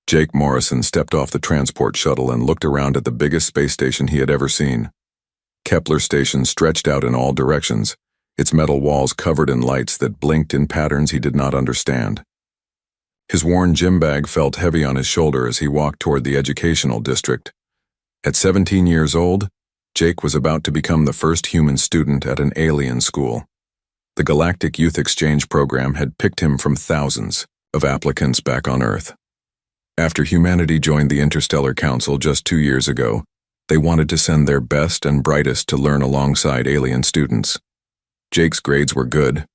Jake Morrison stepped off the transport shuttle and looked around at the biggest space station he had ever seen. Kepler Station stretched out in all directions, its metal walls covered in lights that blinked in patterns he did not understand. His worn gym bag felt heavy on his shoulder as he walked toward the educational district. At 17 years old, Jake was about to become the first human student at an alien school. The Galactic Youth Exchange program had picked him from thousands of applicants back on Earth. After humanity joined the Interstellar Council just 2 years ago, they wanted to send their best and brightest to learn alongside alien students. Jake's grades were good,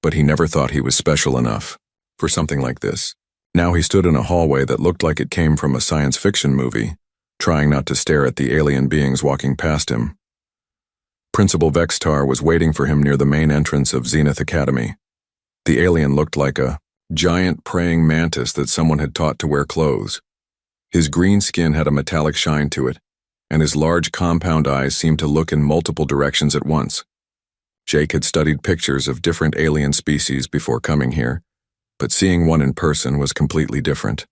but he never thought he was special enough for something like this. Now he stood in a hallway that looked like it came from a science fiction movie, trying not to stare at the alien beings walking past him. Principal Vextar was waiting for him near the main entrance of Zenith Academy. The alien looked like a giant praying mantis that someone had taught to wear clothes. His green skin had a metallic shine to it, and his large compound eyes seemed to look in multiple directions at once. Jake had studied pictures of different alien species before coming here, but seeing one in person was completely different.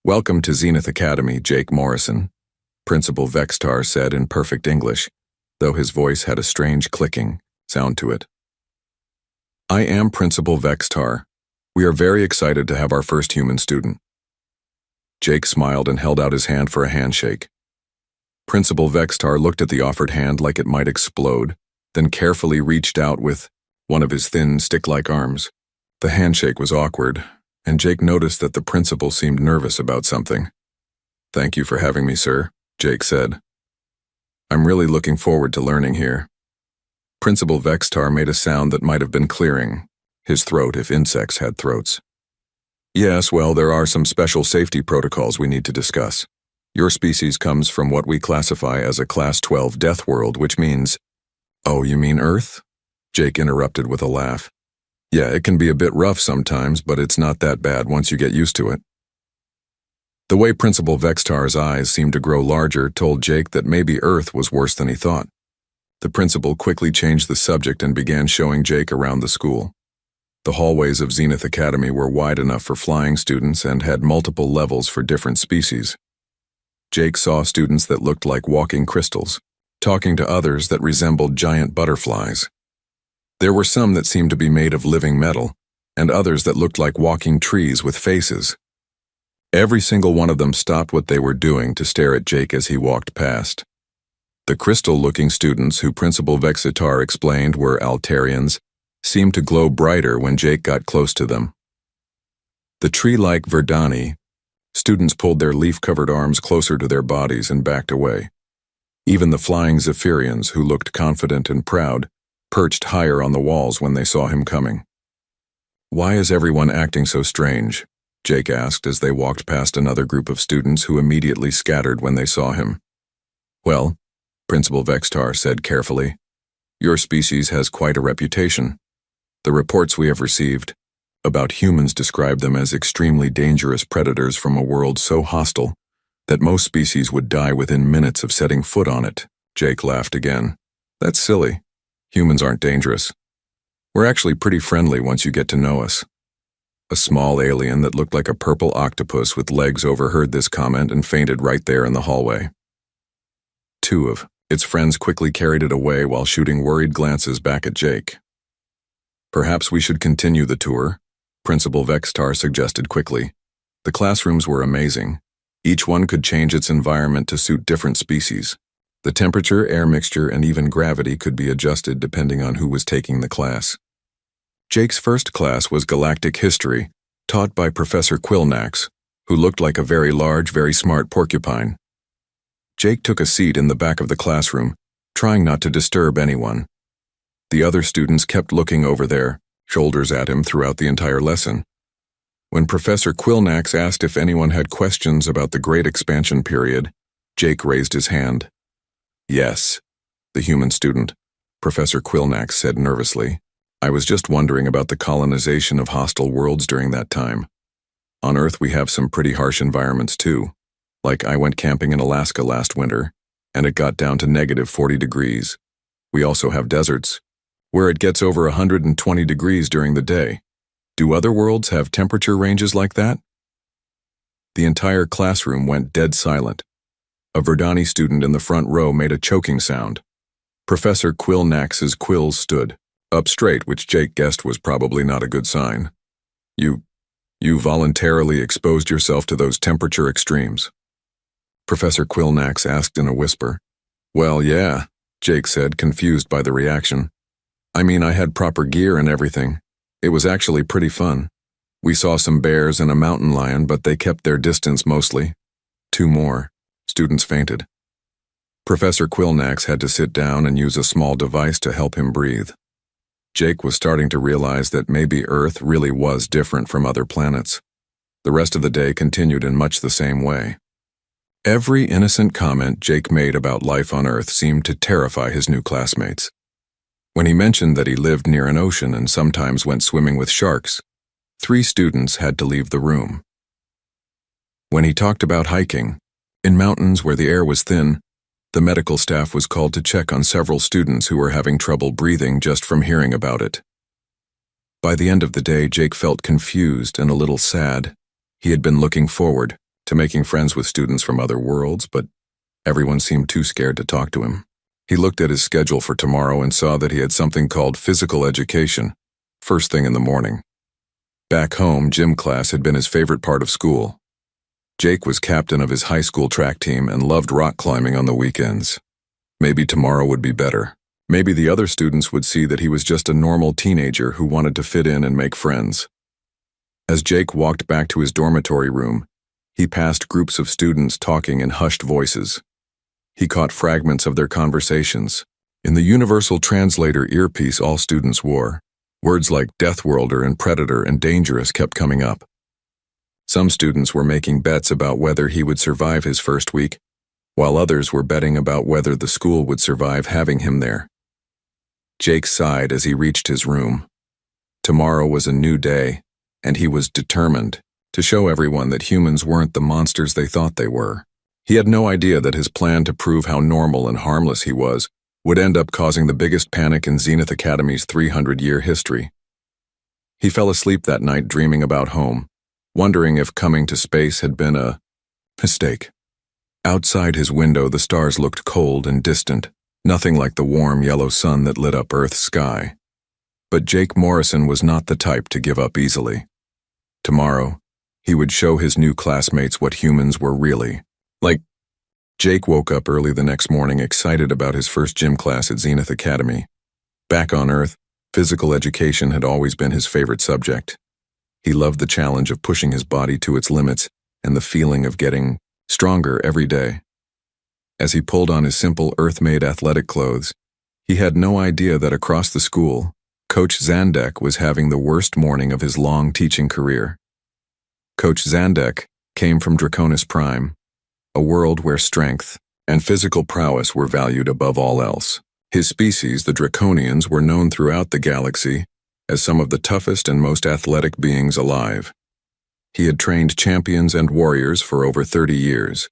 "Welcome to Zenith Academy, Jake Morrison," Principal Vextar said in perfect English, though his voice had a strange clicking sound to it. "I am Principal Vextar. We are very excited to have our first human student." Jake smiled and held out his hand for a handshake. Principal Vextar looked at the offered hand like it might explode, then carefully reached out with one of his thin, stick-like arms. The handshake was awkward, and Jake noticed that the principal seemed nervous about something. "Thank you for having me, sir," Jake said. "I'm really looking forward to learning here." Principal Vextar made a sound that might have been clearing his throat if insects had throats. "Yes, well, there are some special safety protocols we need to discuss. Your species comes from what we classify as a Class 12 Deathworld, which means—" "Oh, you mean Earth?" Jake interrupted with a laugh. "Yeah, it can be a bit rough sometimes, but it's not that bad once you get used to it." The way Principal Vextar's eyes seemed to grow larger told Jake that maybe Earth was worse than he thought. The principal quickly changed the subject and began showing Jake around the school. The hallways of Zenith Academy were wide enough for flying students and had multiple levels for different species. Jake saw students that looked like walking crystals, talking to others that resembled giant butterflies. There were some that seemed to be made of living metal, and others that looked like walking trees with faces. Every single one of them stopped what they were doing to stare at Jake as he walked past. The crystal-looking students, who Principal Vextar explained were Altarians, seemed to glow brighter when Jake got close to them. The tree-like Verdani, students pulled their leaf-covered arms closer to their bodies and backed away. Even the flying Zephyrians, who looked confident and proud, perched higher on the walls when they saw him coming. "Why is everyone acting so strange?" Jake asked as they walked past another group of students who immediately scattered when they saw him. "Well," Principal Vextar said carefully, "your species has quite a reputation. The reports we have received about humans describe them as extremely dangerous predators from a world so hostile that most species would die within minutes of setting foot on it." Jake laughed again. "That's silly. Humans aren't dangerous. We're actually pretty friendly once you get to know us." A small alien that looked like a purple octopus with legs overheard this comment and fainted right there in the hallway. Two of its friends quickly carried it away while shooting worried glances back at Jake. "Perhaps we should continue the tour," Principal Vextar suggested quickly. The classrooms were amazing. Each one could change its environment to suit different species. The temperature, air mixture, and even gravity could be adjusted depending on who was taking the class. Jake's first class was Galactic History, taught by Professor Quillnax, who looked like a very large, very smart porcupine. Jake took a seat in the back of the classroom, trying not to disturb anyone. The other students kept looking over their shoulders at him throughout the entire lesson. When Professor Quillnax asked if anyone had questions about the Great Expansion period, Jake raised his hand. "Yes," the human student, Professor Quillnax said nervously. "I was just wondering about the colonization of hostile worlds during that time. On Earth we have some pretty harsh environments too. Like I went camping in Alaska last winter, and it got down to -40 degrees. We also have deserts, where it gets over 120 degrees during the day. Do other worlds have temperature ranges like that?" The entire classroom went dead silent. A Verdani student in the front row made a choking sound. Professor Quillnax's quills stood up straight, which Jake guessed was probably not a good sign. You voluntarily exposed yourself to those temperature extremes?" Professor Quillnax asked in a whisper. "Well, yeah," Jake said, confused by the reaction. "I mean, I had proper gear and everything. It was actually pretty fun. We saw some bears and a mountain lion, but they kept their distance mostly. 2 more. Students fainted." Professor Quillnax had to sit down and use a small device to help him breathe. Jake was starting to realize that maybe Earth really was different from other planets. The rest of the day continued in much the same way. Every innocent comment Jake made about life on Earth seemed to terrify his new classmates. When he mentioned that he lived near an ocean and sometimes went swimming with sharks, 3 students had to leave the room. When he talked about hiking, in mountains where the air was thin, the medical staff was called to check on several students who were having trouble breathing just from hearing about it. By the end of the day, Jake felt confused and a little sad. He had been looking forward to making friends with students from other worlds, but everyone seemed too scared to talk to him. He looked at his schedule for tomorrow and saw that he had something called physical education, first thing in the morning. Back home, gym class had been his favorite part of school. Jake was captain of his high school track team and loved rock climbing on the weekends. Maybe tomorrow would be better. Maybe the other students would see that he was just a normal teenager who wanted to fit in and make friends. As Jake walked back to his dormitory room, he passed groups of students talking in hushed voices. He caught fragments of their conversations. In the universal translator earpiece all students wore, words like Deathworlder and Predator and Dangerous kept coming up. Some students were making bets about whether he would survive his first week, while others were betting about whether the school would survive having him there. Jake sighed as he reached his room. Tomorrow was a new day, and he was determined to show everyone that humans weren't the monsters they thought they were. He had no idea that his plan to prove how normal and harmless he was would end up causing the biggest panic in Zenith Academy's 300-year history. He fell asleep that night dreaming about home, wondering if coming to space had been a mistake. Outside his window, the stars looked cold and distant, nothing like the warm yellow sun that lit up Earth's sky. But Jake Morrison was not the type to give up easily. Tomorrow, he would show his new classmates what humans were really like. Jake woke up early the next morning excited about his first gym class at Zenith Academy. Back on Earth, physical education had always been his favorite subject. He loved the challenge of pushing his body to its limits and the feeling of getting stronger every day. As he pulled on his simple Earth-made athletic clothes, he had no idea that across the school, Coach Zandek was having the worst morning of his long teaching career. Coach Zandek came from Draconis Prime, a world where strength and physical prowess were valued above all else. His species, the Draconians, were known throughout the galaxy as some of the toughest and most athletic beings alive. He had trained champions and warriors for over 30 years.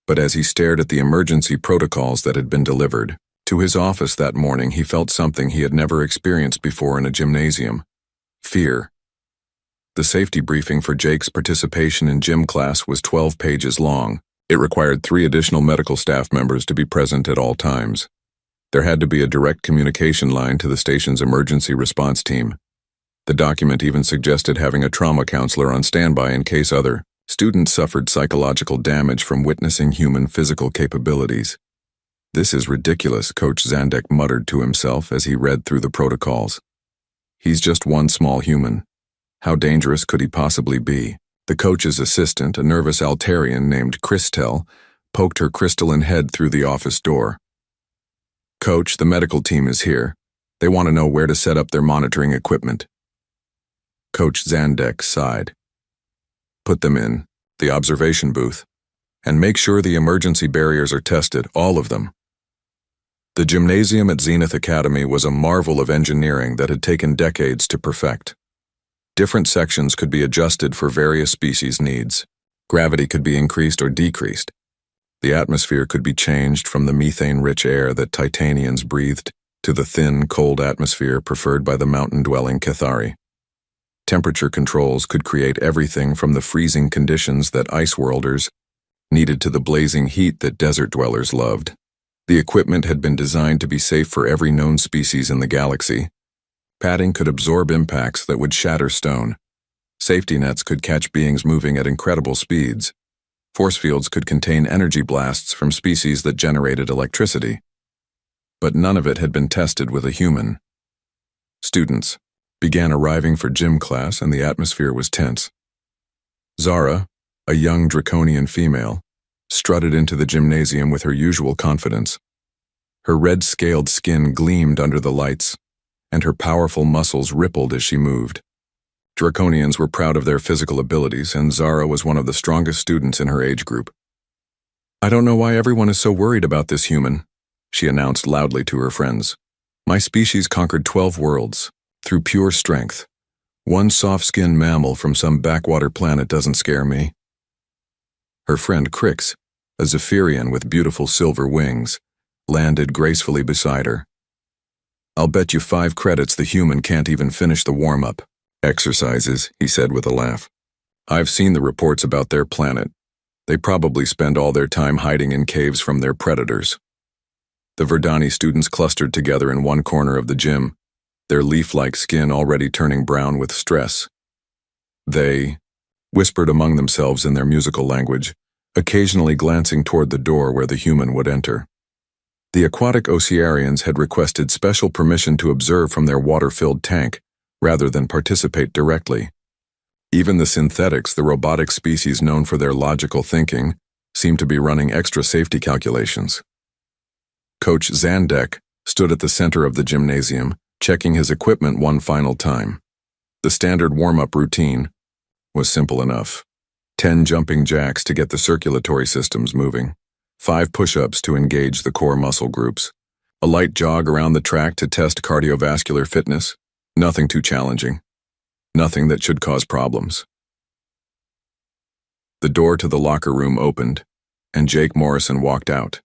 But as he stared at the emergency protocols that had been delivered to his office that morning, he felt something he had never experienced before in a gymnasium: fear. The safety briefing for Jake's participation in gym class was 12 pages long. It required 3 additional medical staff members to be present at all times. There had to be a direct communication line to the station's emergency response team. The document even suggested having a trauma counselor on standby in case other students suffered psychological damage from witnessing human physical capabilities. "This is ridiculous," Coach Zandek muttered to himself as he read through the protocols. He's just one small human. How dangerous could he possibly be? The coach's assistant, a nervous Altarian named Christel, poked her crystalline head through the office door. "Coach, the medical team is here. They want to know where to set up their monitoring equipment." Coach Zandek sighed. "Put them in the observation booth, and make sure the emergency barriers are tested, all of them." The gymnasium at Zenith Academy was a marvel of engineering that had taken decades to perfect. Different sections could be adjusted for various species' needs. Gravity could be increased or decreased. The atmosphere could be changed from the methane-rich air that Titanians breathed to the thin, cold atmosphere preferred by the mountain-dwelling Cathari. Temperature controls could create everything from the freezing conditions that ice worlders needed to the blazing heat that desert dwellers loved. The equipment had been designed to be safe for every known species in the galaxy. Padding could absorb impacts that would shatter stone. Safety nets could catch beings moving at incredible speeds. Force fields could contain energy blasts from species that generated electricity. But none of it had been tested with a human. Students began arriving for gym class, and the atmosphere was tense. Zara, a young draconian female, strutted into the gymnasium with her usual confidence. Her red-scaled skin gleamed under the lights, and her powerful muscles rippled as she moved. Draconians were proud of their physical abilities, and Zara was one of the strongest students in her age group. "I don't know why everyone is so worried about this human," she announced loudly to her friends. "My species conquered 12 worlds through pure strength. One soft-skinned mammal from some backwater planet doesn't scare me." Her friend Crix, a Zephyrian with beautiful silver wings, landed gracefully beside her. "I'll bet you 5 credits the human can't even finish the warm-up exercises," he said with a laugh. "I've seen the reports about their planet. They probably spend all their time hiding in caves from their predators." The Verdani students clustered together in one corner of the gym, their leaf-like skin already turning brown with stress. They whispered among themselves in their musical language, occasionally glancing toward the door where the human would enter. The aquatic Ocearians had requested special permission to observe from their water-filled tank, rather than participate directly. Even the synthetics, the robotic species known for their logical thinking, seemed to be running extra safety calculations. Coach Zandek stood at the center of the gymnasium, checking his equipment one final time. The standard warm-up routine was simple enough. 10 jumping jacks to get the circulatory systems moving, 5 push-ups to engage the core muscle groups, a light jog around the track to test cardiovascular fitness. Nothing too challenging. Nothing that should cause problems. The door to the locker room opened, and Jake Morrison walked out.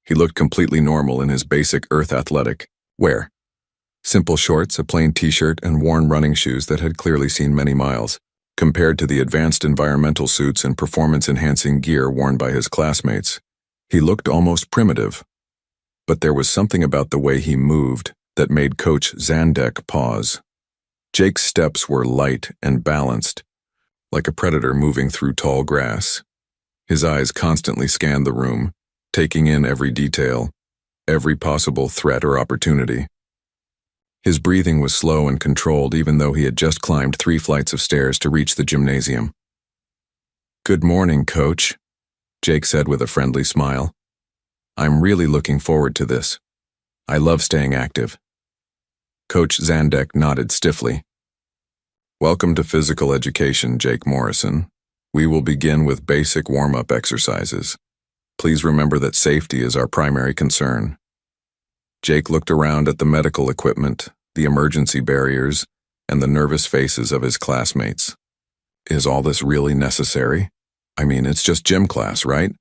He looked completely normal in his basic Earth athletic wear. Simple shorts, a plain t-shirt, and worn running shoes that had clearly seen many miles, compared to the advanced environmental suits and performance-enhancing gear worn by his classmates. He looked almost primitive. But there was something about the way he moved that made Coach Zandek pause. Jake's steps were light and balanced, like a predator moving through tall grass. His eyes constantly scanned the room, taking in every detail, every possible threat or opportunity. His breathing was slow and controlled, even though he had just climbed 3 flights of stairs to reach the gymnasium. "Good morning, Coach," Jake said with a friendly smile. "I'm really looking forward to this. I love staying active." Coach Zandek nodded stiffly. "Welcome to physical education, Jake Morrison. We will begin with basic warm-up exercises. Please remember that safety is our primary concern." Jake looked around at the medical equipment, the emergency barriers, and the nervous faces of his classmates. Is all this really necessary? I mean, it's just gym class, right?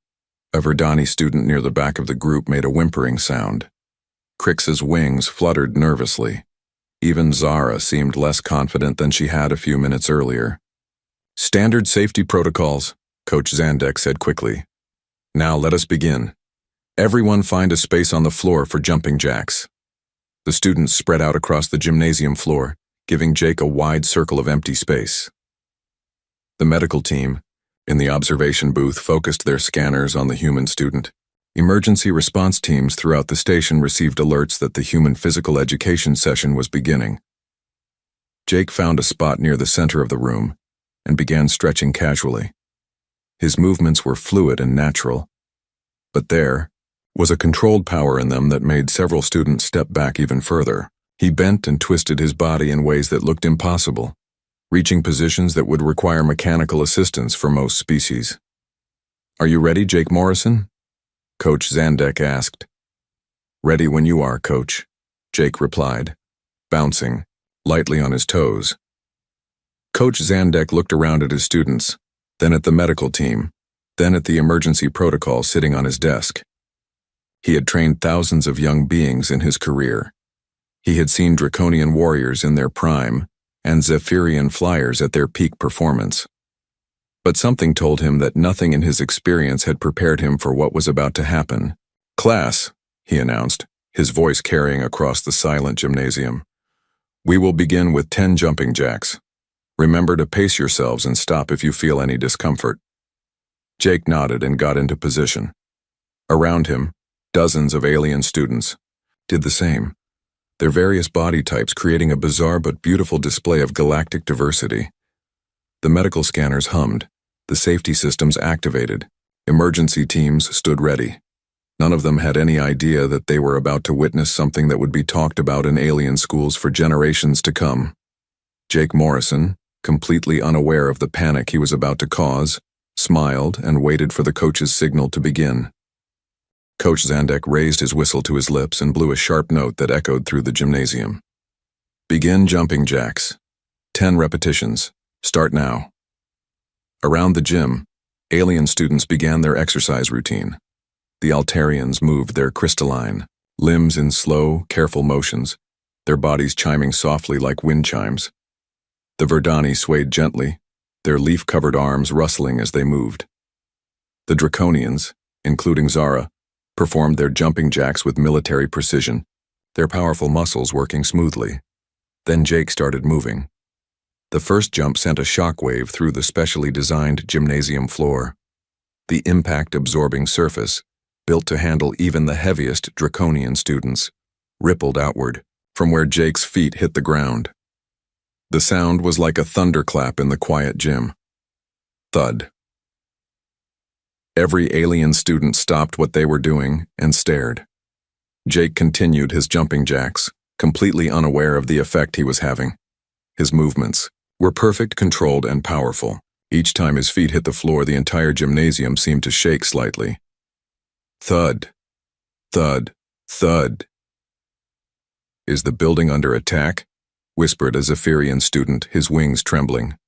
A Verdani student near the back of the group made a whimpering sound. Crix's wings fluttered nervously. Even Zara seemed less confident than she had a few minutes earlier. "Standard safety protocols," Coach Zandek said quickly. "Now let us begin. Everyone find a space on the floor for jumping jacks." The students spread out across the gymnasium floor, giving Jake a wide circle of empty space. The medical team, in the observation booth, focused their scanners on the human student. Emergency response teams throughout the station received alerts that the human physical education session was beginning. Jake found a spot near the center of the room and began stretching casually. His movements were fluid and natural, but there was a controlled power in them that made several students step back even further. He bent and twisted his body in ways that looked impossible, reaching positions that would require mechanical assistance for most species. "Are you ready, Jake Morrison?" Coach Zandek asked. "Ready when you are, Coach," Jake replied, bouncing lightly on his toes. Coach Zandek looked around at his students, then at the medical team, then at the emergency protocol sitting on his desk. He had trained thousands of young beings in his career. He had seen draconian warriors in their prime, and Zephyrian flyers at their peak performance. But something told him that nothing in his experience had prepared him for what was about to happen. "Class," he announced, his voice carrying across the silent gymnasium. "We will begin with 10 jumping jacks. Remember to pace yourselves and stop if you feel any discomfort." Jake nodded and got into position. Around him, dozens of alien students did the same, their various body types creating a bizarre but beautiful display of galactic diversity. The medical scanners hummed, the safety systems activated, emergency teams stood ready. None of them had any idea that they were about to witness something that would be talked about in alien schools for generations to come. Jake Morrison, completely unaware of the panic he was about to cause, smiled and waited for the coach's signal to begin. Coach Zandek raised his whistle to his lips and blew a sharp note that echoed through the gymnasium. "Begin jumping jacks. 10 repetitions. Start now." Around the gym, alien students began their exercise routine. The Altarians moved their crystalline limbs in slow, careful motions, their bodies chiming softly like wind chimes. The Verdani swayed gently, their leaf-covered arms rustling as they moved. The Draconians, including Zara, performed their jumping jacks with military precision, their powerful muscles working smoothly. Then Jake started moving. The first jump sent a shockwave through the specially designed gymnasium floor. The impact-absorbing surface, built to handle even the heaviest Draconian students, rippled outward from where Jake's feet hit the ground. The sound was like a thunderclap in the quiet gym. Thud. Every alien student stopped what they were doing and stared. Jake continued his jumping jacks, completely unaware of the effect he was having. His movements were perfect, controlled, and powerful. Each time his feet hit the floor, the entire gymnasium seemed to shake slightly. Thud. Thud. Thud. "Is the building under attack?" whispered a Zephyrian student, his wings trembling.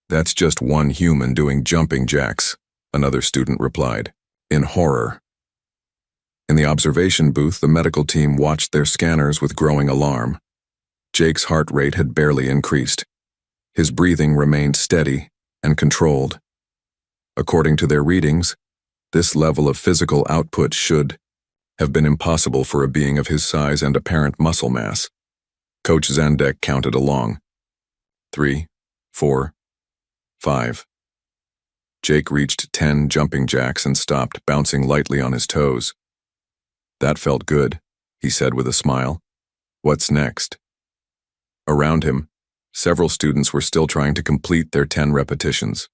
"That's just one human doing jumping jacks," another student replied, in horror. In the observation booth, the medical team watched their scanners with growing alarm. Jake's heart rate had barely increased. His breathing remained steady and controlled. According to their readings, this level of physical output should have been impossible for a being of his size and apparent muscle mass. Coach Zandek counted along. 3, 4, 5. Jake reached 10 jumping jacks and stopped, bouncing lightly on his toes. "That felt good," he said with a smile. "What's next?" Around him, several students were still trying to complete their 10 repetitions.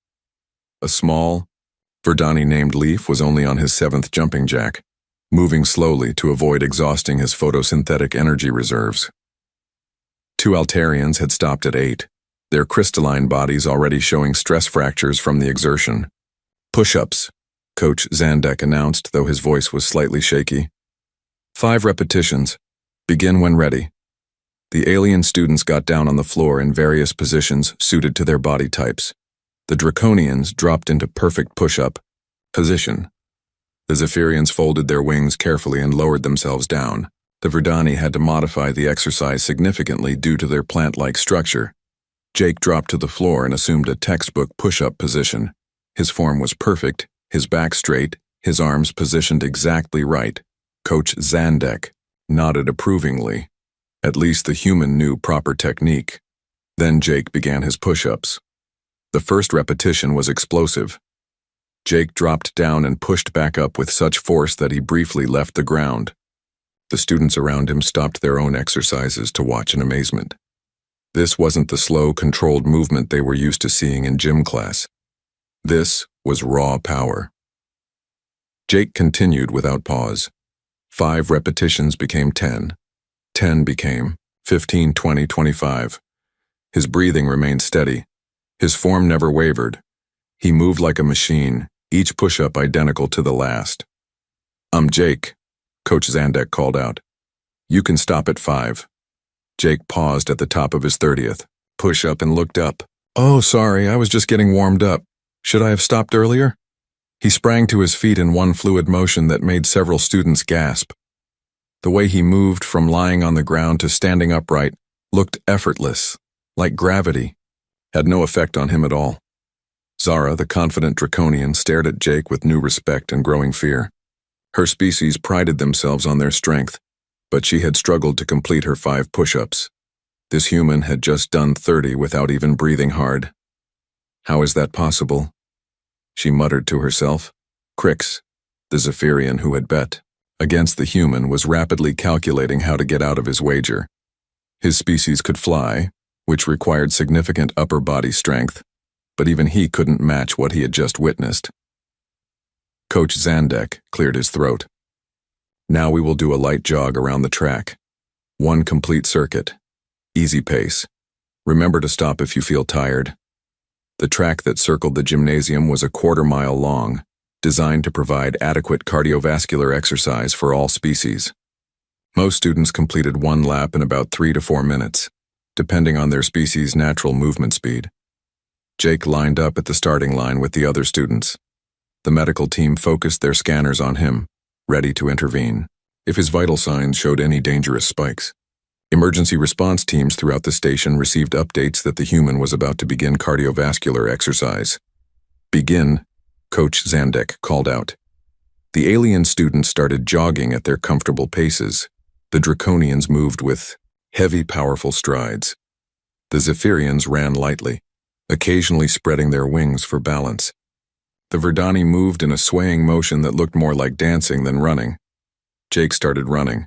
A small, Verdani named Leaf was only on his 7th jumping jack, moving slowly to avoid exhausting his photosynthetic energy reserves. 2 Altarians had stopped at 8, their crystalline bodies already showing stress fractures from the exertion. "Push-ups," Coach Zandek announced, though his voice was slightly shaky. 5 repetitions. Begin when ready." The alien students got down on the floor in various positions suited to their body types. The Draconians dropped into perfect push-up position. The Zephyrians folded their wings carefully and lowered themselves down. The Verdani had to modify the exercise significantly due to their plant-like structure. Jake dropped to the floor and assumed a textbook push-up position. His form was perfect, his back straight, his arms positioned exactly right. Coach Zandek nodded approvingly. At least the human knew proper technique. Then Jake began his push-ups. The first repetition was explosive. Jake dropped down and pushed back up with such force that he briefly left the ground. The students around him stopped their own exercises to watch in amazement. This wasn't the slow, controlled movement they were used to seeing in gym class. This was raw power. Jake continued without pause. 5 repetitions became 10. 10 became 15, 20, 25. His breathing remained steady. His form never wavered. He moved like a machine, each push-up identical to the last. Jake," Coach Zandek called out. "You can stop at 5. Jake paused at the top of his 30th push-up and looked up. "Oh, sorry, I was just getting warmed up. Should I have stopped earlier?" He sprang to his feet in one fluid motion that made several students gasp. The way he moved from lying on the ground to standing upright looked effortless, like gravity, had no effect on him at all. Zara, the confident draconian, stared at Jake with new respect and growing fear. Her species prided themselves on their strength, but she had struggled to complete her 5 push-ups. This human had just done 30 without even breathing hard. How is that possible? She muttered to herself. Crix, the Zephyrian who had bet against the human, was rapidly calculating how to get out of his wager. His species could fly, which required significant upper body strength, but even he couldn't match what he had just witnessed. Coach Zandek cleared his throat. Now we will do a light jog around the track. 1 complete circuit. Easy pace. Remember to stop if you feel tired. The track that circled the gymnasium was a 1/4 mile long, designed to provide adequate cardiovascular exercise for all species. Most students completed 1 lap in about 3 to 4 minutes, depending on their species' natural movement speed. Jake lined up at the starting line with the other students. The medical team focused their scanners on him, ready to intervene if his vital signs showed any dangerous spikes. Emergency response teams throughout the station received updates that the human was about to begin cardiovascular exercise. Begin, Coach Zandek called out. The alien students started jogging at their comfortable paces. The Draconians moved with heavy, powerful strides. The Zephyrians ran lightly, occasionally spreading their wings for balance. The Verdani moved in a swaying motion that looked more like dancing than running. Jake started running.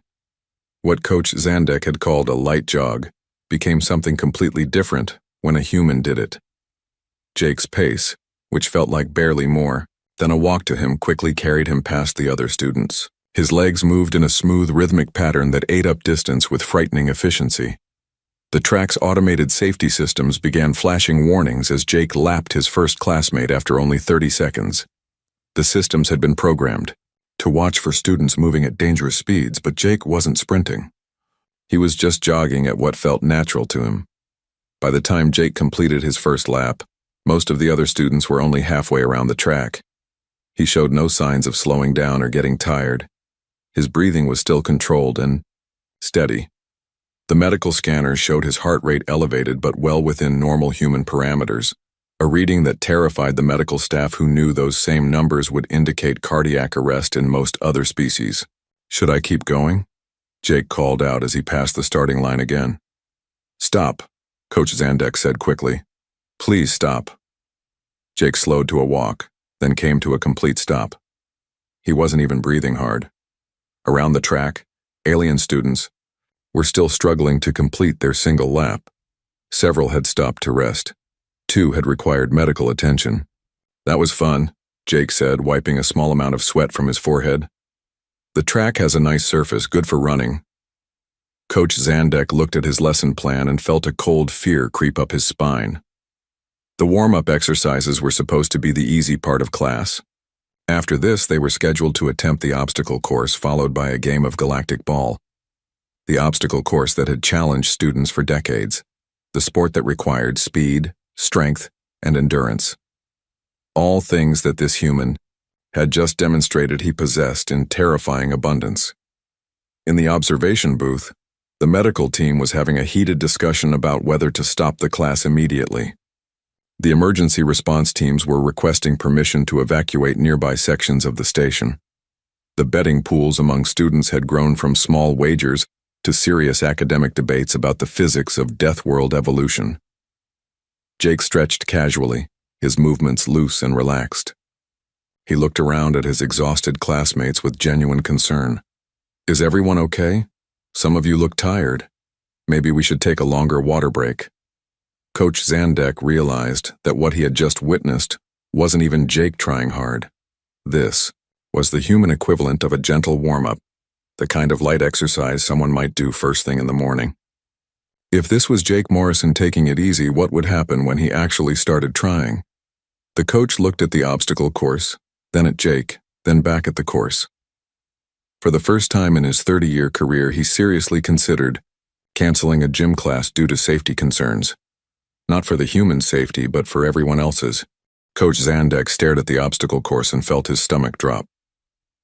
What Coach Zandek had called a light jog became something completely different when a human did it. Jake's pace, which felt like barely more than a walk to him, quickly carried him past the other students. His legs moved in a smooth, rhythmic pattern that ate up distance with frightening efficiency. The track's automated safety systems began flashing warnings as Jake lapped his first classmate after only 30 seconds. The systems had been programmed to watch for students moving at dangerous speeds, but Jake wasn't sprinting. He was just jogging at what felt natural to him. By the time Jake completed his first lap, most of the other students were only halfway around the track. He showed no signs of slowing down or getting tired. His breathing was still controlled and steady. The medical scanners showed his heart rate elevated but well within normal human parameters, a reading that terrified the medical staff, who knew those same numbers would indicate cardiac arrest in most other species. Should I keep going? Jake called out as he passed the starting line again. Stop, Coach Zandek said quickly. Please stop. Jake slowed to a walk, then came to a complete stop. He wasn't even breathing hard. Around the track, alien students were still struggling to complete their single lap. Several had stopped to rest. 2 had required medical attention. That was fun, Jake said, wiping a small amount of sweat from his forehead. The track has a nice surface, good for running. Coach Zandek looked at his lesson plan and felt a cold fear creep up his spine. The warm-up exercises were supposed to be the easy part of class. After this, they were scheduled to attempt the obstacle course, followed by a game of Galactic Ball. The obstacle course that had challenged students for decades. The sport that required speed, strength, and endurance. All things that this human had just demonstrated he possessed in terrifying abundance. In the observation booth, the medical team was having a heated discussion about whether to stop the class immediately. The emergency response teams were requesting permission to evacuate nearby sections of the station. The betting pools among students had grown from small wagers to serious academic debates about the physics of Deathworld evolution. Jake stretched casually, his movements loose and relaxed. He looked around at his exhausted classmates with genuine concern. Is everyone okay? Some of you look tired. Maybe we should take a longer water break. Coach Zandek realized that what he had just witnessed wasn't even Jake trying hard. This was the human equivalent of a gentle warm-up, the kind of light exercise someone might do first thing in the morning. If this was Jake Morrison taking it easy, what would happen when he actually started trying? The coach looked at the obstacle course, then at Jake, then back at the course. For the first time in his 30-year career, he seriously considered canceling a gym class due to safety concerns. Not for the human safety, but for everyone else's. Coach Zandek stared at the obstacle course and felt his stomach drop.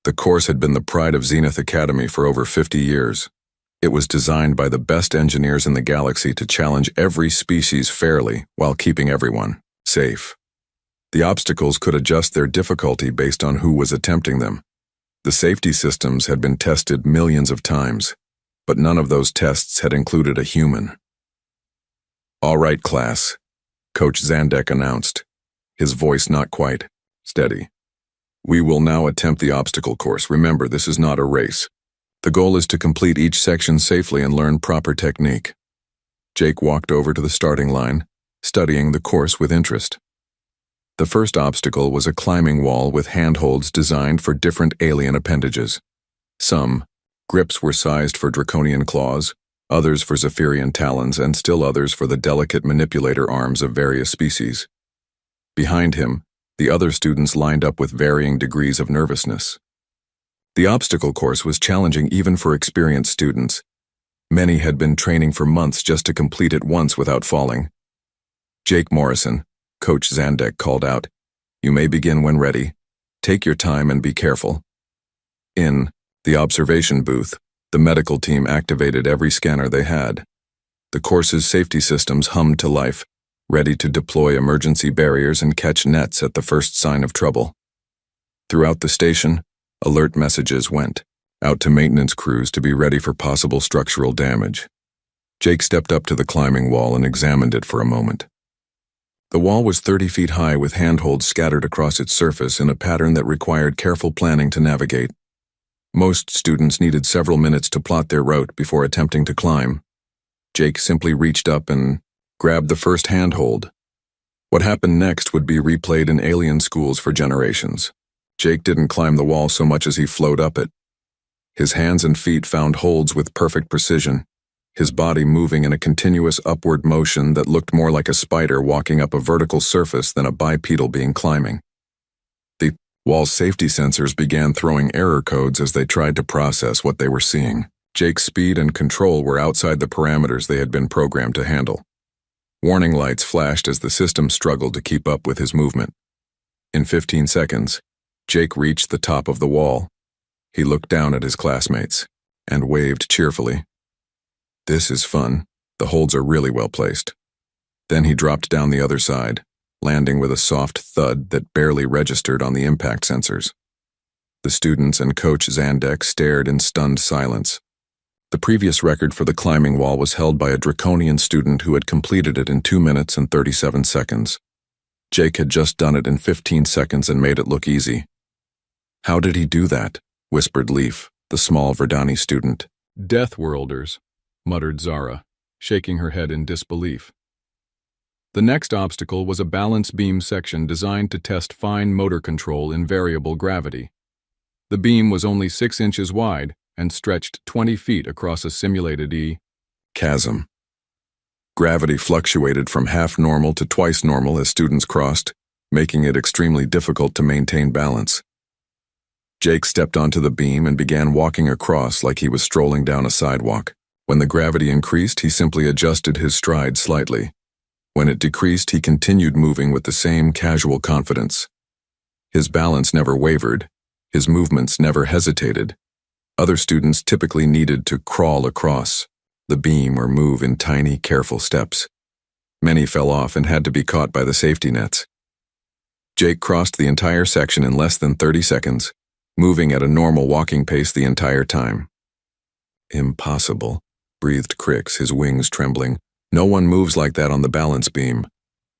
The course had been the pride of Zenith Academy for over 50 years. It was designed by the best engineers in the galaxy to challenge every species fairly while keeping everyone safe. The obstacles could adjust their difficulty based on who was attempting them. The safety systems had been tested millions of times, but none of those tests had included a human. "All right, class," Coach Zandek announced, his voice not quite steady. "We will now attempt the obstacle course. Remember, this is not a race. The goal is to complete each section safely and learn proper technique." Jake walked over to the starting line, studying the course with interest. The first obstacle was a climbing wall with handholds designed for different alien appendages. Some grips were sized for draconian claws, others for Zephyrian talons, and still others for the delicate manipulator arms of various species. Behind him, the other students lined up with varying degrees of nervousness. The obstacle course was challenging even for experienced students. Many had been training for months just to complete it once without falling. "Jake Morrison," Coach Zandek called out, "you may begin when ready. Take your time and be careful." In the observation booth, the medical team activated every scanner they had. The course's safety systems hummed to life, ready to deploy emergency barriers and catch nets at the first sign of trouble. Throughout the station, alert messages went out to maintenance crews to be ready for possible structural damage. Jake stepped up to the climbing wall and examined it for a moment. The wall was 30 feet high with handholds scattered across its surface in a pattern that required careful planning to navigate. Most students needed several minutes to plot their route before attempting to climb. Jake simply reached up and grabbed the first handhold. What happened next would be replayed in alien schools for generations. Jake didn't climb the wall so much as he flowed up it. His hands and feet found holds with perfect precision, his body moving in a continuous upward motion that looked more like a spider walking up a vertical surface than a bipedal being climbing. The wall's safety sensors began throwing error codes as they tried to process what they were seeing. Jake's speed and control were outside the parameters they had been programmed to handle. Warning lights flashed as the system struggled to keep up with his movement. In 15 seconds, Jake reached the top of the wall. He looked down at his classmates and waved cheerfully. "This is fun. The holds are really well placed." Then he dropped down the other side, landing with a soft thud that barely registered on the impact sensors. The students and Coach Zandek stared in stunned silence. The previous record for the climbing wall was held by a draconian student who had completed it in 2 minutes and 37 seconds. Jake had just done it in 15 seconds and made it look easy. "How did he do that?" whispered Leaf, the small Verdani student. "Deathworlders," muttered Zara, shaking her head in disbelief. The next obstacle was a balance beam section designed to test fine motor control in variable gravity. The beam was only 6 inches wide and stretched 20 feet across a simulated chasm. Gravity fluctuated from half normal to twice normal as students crossed, making it extremely difficult to maintain balance. Jake stepped onto the beam and began walking across like he was strolling down a sidewalk. When the gravity increased, he simply adjusted his stride slightly. When it decreased, he continued moving with the same casual confidence. His balance never wavered. His movements never hesitated. Other students typically needed to crawl across the beam or move in tiny, careful steps. Many fell off and had to be caught by the safety nets. Jake crossed the entire section in less than 30 seconds, moving at a normal walking pace the entire time. "Impossible," breathed Crix, his wings trembling. "No one moves like that on the balance beam."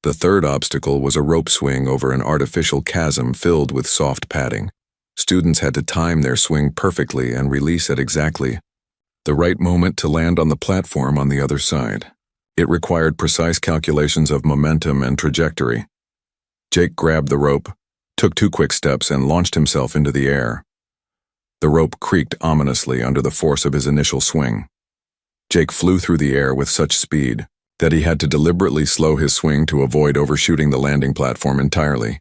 The third obstacle was a rope swing over an artificial chasm filled with soft padding. Students had to time their swing perfectly and release at exactly the right moment to land on the platform on the other side. It required precise calculations of momentum and trajectory. Jake grabbed the rope, took 2 quick steps, and launched himself into the air. The rope creaked ominously under the force of his initial swing. Jake flew through the air with such speed that he had to deliberately slow his swing to avoid overshooting the landing platform entirely.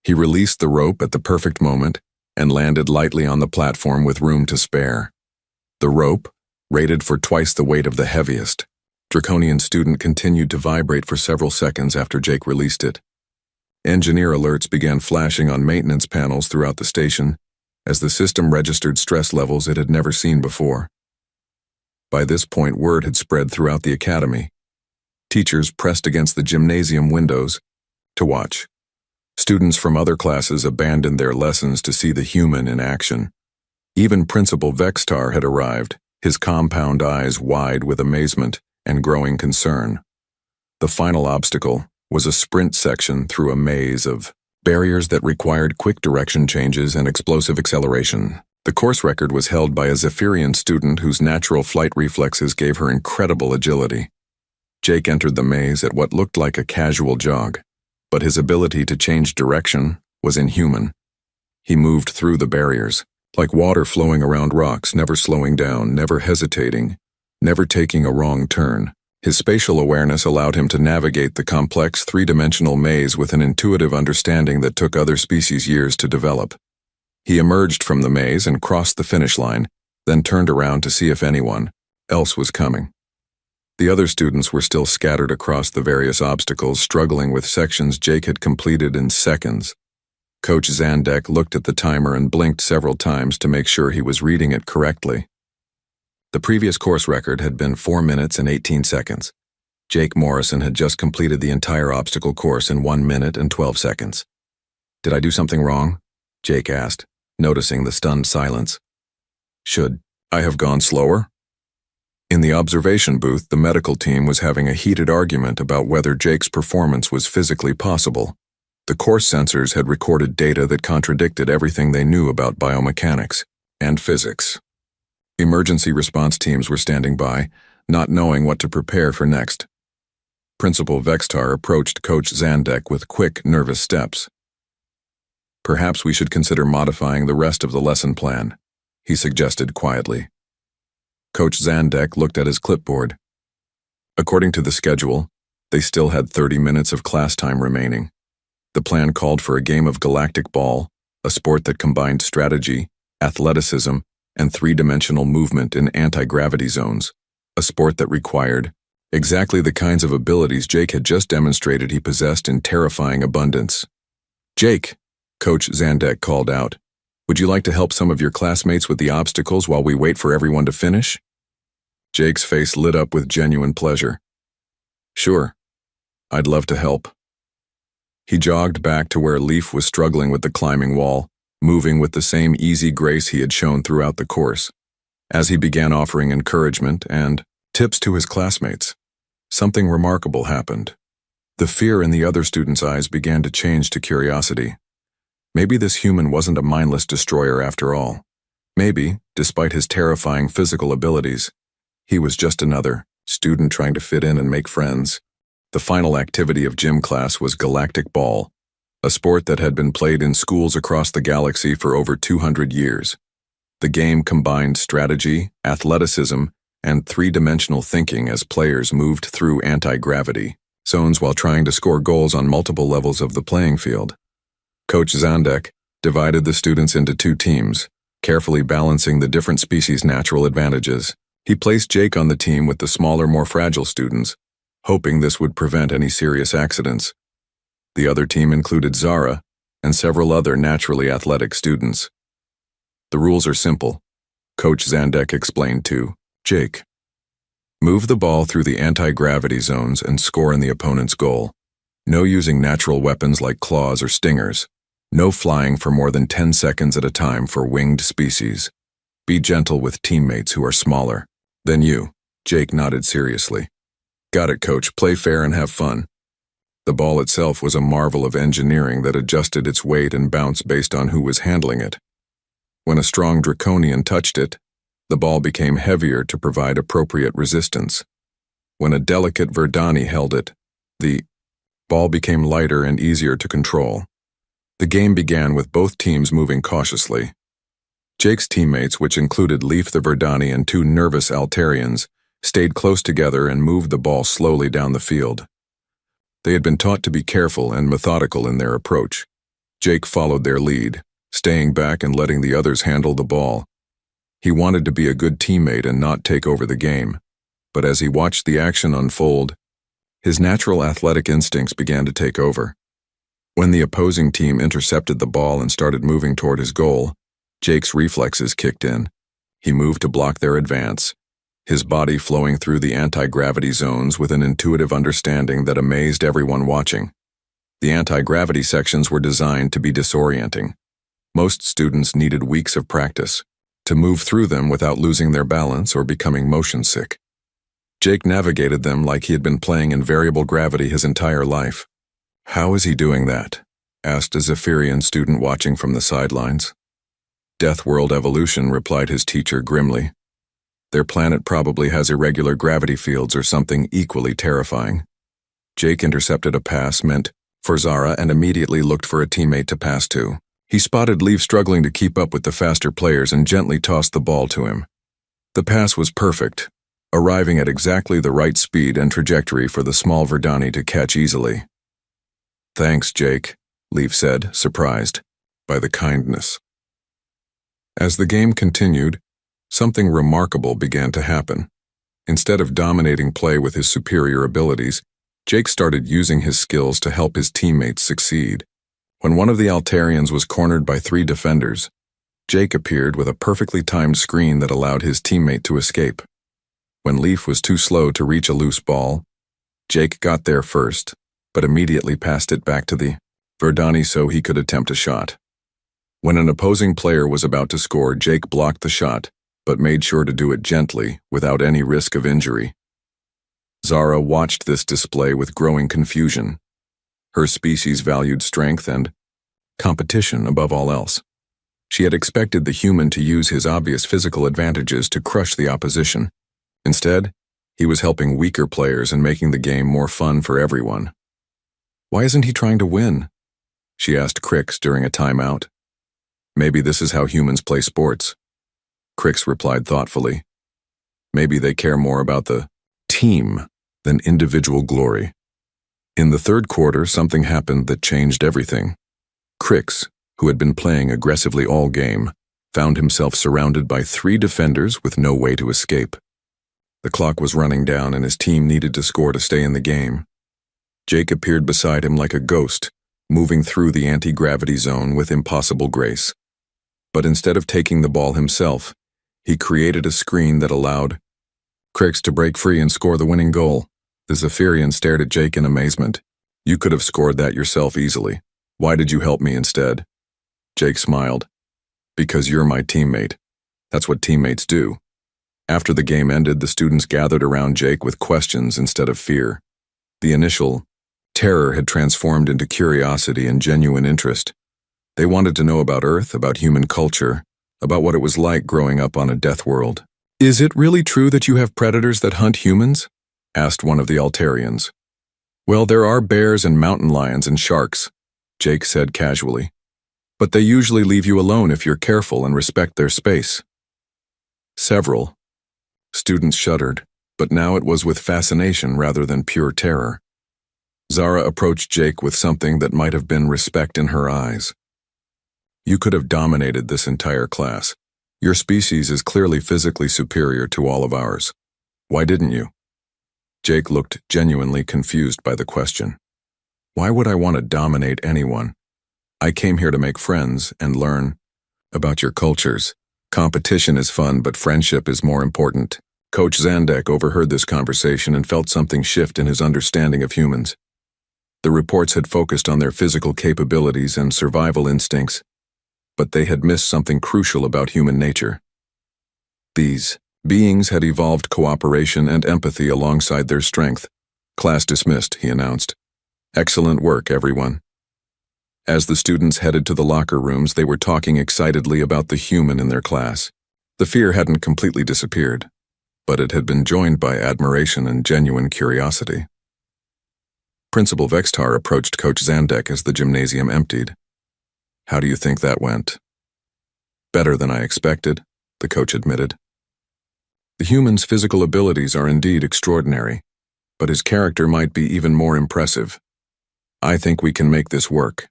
He released the rope at the perfect moment and landed lightly on the platform with room to spare. The rope, rated for twice the weight of the heaviest, draconian student continued to vibrate for several seconds after Jake released it. Engineer alerts began flashing on maintenance panels throughout the station as the system registered stress levels it had never seen before. By this point, word had spread throughout the academy. Teachers pressed against the gymnasium windows to watch. Students from other classes abandoned their lessons to see the human in action. Even Principal Vextar had arrived, his compound eyes wide with amazement and growing concern. The final obstacle was a sprint section through a maze of barriers that required quick direction changes and explosive acceleration. The course record was held by a Zephyrian student whose natural flight reflexes gave her incredible agility. Jake entered the maze at what looked like a casual jog, but his ability to change direction was inhuman. He moved through the barriers, like water flowing around rocks, never slowing down, never hesitating, never taking a wrong turn. His spatial awareness allowed him to navigate the complex three-dimensional maze with an intuitive understanding that took other species years to develop. He emerged from the maze and crossed the finish line, then turned around to see if anyone else was coming. The other students were still scattered across the various obstacles, struggling with sections Jake had completed in seconds. Coach Zandek looked at the timer and blinked several times to make sure he was reading it correctly. The previous course record had been 4 minutes and 18 seconds. Jake Morrison had just completed the entire obstacle course in 1 minute and 12 seconds. "Did I do something wrong?" Jake asked, noticing the stunned silence. "Should I have gone slower?" In the observation booth, the medical team was having a heated argument about whether Jake's performance was physically possible. The course sensors had recorded data that contradicted everything they knew about biomechanics and physics. Emergency response teams were standing by, not knowing what to prepare for next. Principal Vextar approached Coach Zandek with quick, nervous steps. "Perhaps we should consider modifying the rest of the lesson plan," he suggested quietly. Coach Zandek looked at his clipboard. According to the schedule, they still had 30 minutes of class time remaining. The plan called for a game of Galactic Ball, a sport that combined strategy, athleticism, and three-dimensional movement in anti-gravity zones, a sport that required exactly the kinds of abilities Jake had just demonstrated he possessed in terrifying abundance. "Jake," Coach Zandek called out, "would you like to help some of your classmates with the obstacles while we wait for everyone to finish?" Jake's face lit up with genuine pleasure. "Sure, I'd love to help." He jogged back to where Leaf was struggling with the climbing wall, moving with the same easy grace he had shown throughout the course. As he began offering encouragement and tips to his classmates, something remarkable happened. The fear in the other students' eyes began to change to curiosity. Maybe this human wasn't a mindless destroyer after all. Maybe, despite his terrifying physical abilities, he was just another student trying to fit in and make friends. The final activity of gym class was Galactic Ball, a sport that had been played in schools across the galaxy for over 200 years. The game combined strategy, athleticism, and three-dimensional thinking as players moved through anti-gravity zones while trying to score goals on multiple levels of the playing field. Coach Zandek divided the students into 2 teams, carefully balancing the different species' natural advantages. He placed Jake on the team with the smaller, more fragile students, hoping this would prevent any serious accidents. The other team included Zara and several other naturally athletic students. "The rules are simple," Coach Zandek explained to Jake. "Move the ball through the anti-gravity zones and score in the opponent's goal. No using natural weapons like claws or stingers. No flying for more than 10 seconds at a time for winged species. Be gentle with teammates who are smaller than you." Jake nodded seriously. "Got it, coach. Play fair and have fun." The ball itself was a marvel of engineering that adjusted its weight and bounce based on who was handling it. When a strong draconian touched it, the ball became heavier to provide appropriate resistance. When a delicate Verdani held it, the ball became lighter and easier to control. The game began with both teams moving cautiously. Jake's teammates, which included Leaf the Verdani and 2 nervous Altarians, stayed close together and moved the ball slowly down the field. They had been taught to be careful and methodical in their approach. Jake followed their lead, staying back and letting the others handle the ball. He wanted to be a good teammate and not take over the game, but as he watched the action unfold, his natural athletic instincts began to take over. When the opposing team intercepted the ball and started moving toward his goal, Jake's reflexes kicked in. He moved to block their advance, his body flowing through the anti-gravity zones with an intuitive understanding that amazed everyone watching. The anti-gravity sections were designed to be disorienting. Most students needed weeks of practice to move through them without losing their balance or becoming motion sick. Jake navigated them like he had been playing in variable gravity his entire life. "How is he doing that?" asked a Zephyrian student watching from the sidelines. "Deathworld evolution," replied his teacher grimly. "Their planet probably has irregular gravity fields or something equally terrifying." Jake intercepted a pass meant for Zara and immediately looked for a teammate to pass to. He spotted Leaf struggling to keep up with the faster players and gently tossed the ball to him. The pass was perfect, arriving at exactly the right speed and trajectory for the small Verdani to catch easily. "Thanks, Jake," Leaf said, surprised by the kindness. As the game continued, something remarkable began to happen. Instead of dominating play with his superior abilities, Jake started using his skills to help his teammates succeed. When one of the Altarians was cornered by 3 defenders, Jake appeared with a perfectly timed screen that allowed his teammate to escape. When Leaf was too slow to reach a loose ball, Jake got there first, but immediately passed it back to the Verdani so he could attempt a shot. When an opposing player was about to score, Jake blocked the shot, but made sure to do it gently, without any risk of injury. Zara watched this display with growing confusion. Her species valued strength and competition above all else. She had expected the human to use his obvious physical advantages to crush the opposition. Instead, he was helping weaker players and making the game more fun for everyone. "Why isn't he trying to win?" she asked Crix during a timeout. "Maybe this is how humans play sports," Crix replied thoughtfully. "Maybe they care more about the team than individual glory." In the third quarter, something happened that changed everything. Crix, who had been playing aggressively all game, found himself surrounded by 3 defenders with no way to escape. The clock was running down and his team needed to score to stay in the game. Jake appeared beside him like a ghost, moving through the anti-gravity zone with impossible grace. But instead of taking the ball himself, he created a screen that allowed Crix to break free and score the winning goal. The Zephyrian stared at Jake in amazement. "You could have scored that yourself easily. Why did you help me instead?" Jake smiled. "Because you're my teammate. That's what teammates do." After the game ended, the students gathered around Jake with questions instead of fear. The initial terror had transformed into curiosity and genuine interest. They wanted to know about Earth, about human culture, about what it was like growing up on a death world. "Is it really true that you have predators that hunt humans?" asked one of the Altarians. "Well, there are bears and mountain lions and sharks," Jake said casually. "But they usually leave you alone if you're careful and respect their space." Several students shuddered, but now it was with fascination rather than pure terror. Zara approached Jake with something that might have been respect in her eyes. "You could have dominated this entire class. Your species is clearly physically superior to all of ours. Why didn't you?" Jake looked genuinely confused by the question. "Why would I want to dominate anyone? I came here to make friends and learn about your cultures. Competition is fun, but friendship is more important." Coach Zandek overheard this conversation and felt something shift in his understanding of humans. The reports had focused on their physical capabilities and survival instincts, but they had missed something crucial about human nature. These beings had evolved cooperation and empathy alongside their strength. "Class dismissed," he announced. "Excellent work, everyone." As the students headed to the locker rooms, they were talking excitedly about the human in their class. The fear hadn't completely disappeared, but it had been joined by admiration and genuine curiosity. Principal Vextar approached Coach Zandek as the gymnasium emptied. "How do you think that went?" "Better than I expected," the coach admitted. "The human's physical abilities are indeed extraordinary, but his character might be even more impressive. I think we can make this work."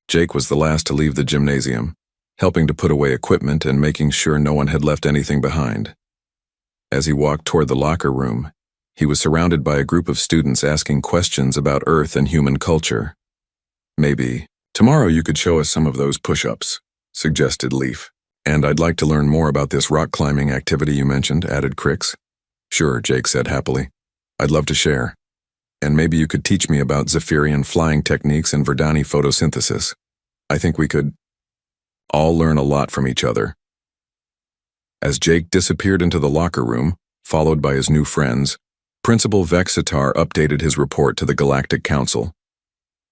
Jake was the last to leave the gymnasium, helping to put away equipment and making sure no one had left anything behind. As he walked toward the locker room, he was surrounded by a group of students asking questions about Earth and human culture. "Maybe tomorrow you could show us some of those push-ups," suggested Leaf. And I'd like to learn more about this rock climbing activity you mentioned, added Crix. Sure, Jake said happily. I'd love to share. And maybe you could teach me about Zephyrian flying techniques and Verdani photosynthesis. I think we could all learn a lot from each other. As Jake disappeared into the locker room, followed by his new friends, Principal Vexitar updated his report to the Galactic Council.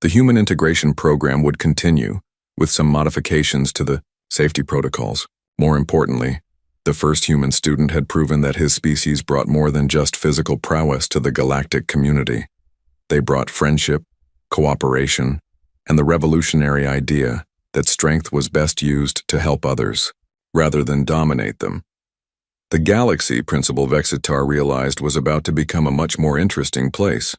The human integration program would continue, with some modifications to the safety protocols. More importantly, the first human student had proven that his species brought more than just physical prowess to the galactic community. They brought friendship, cooperation, and the revolutionary idea that strength was best used to help others, rather than dominate them. The galaxy, Principal Vexitar realized, was about to become a much more interesting place.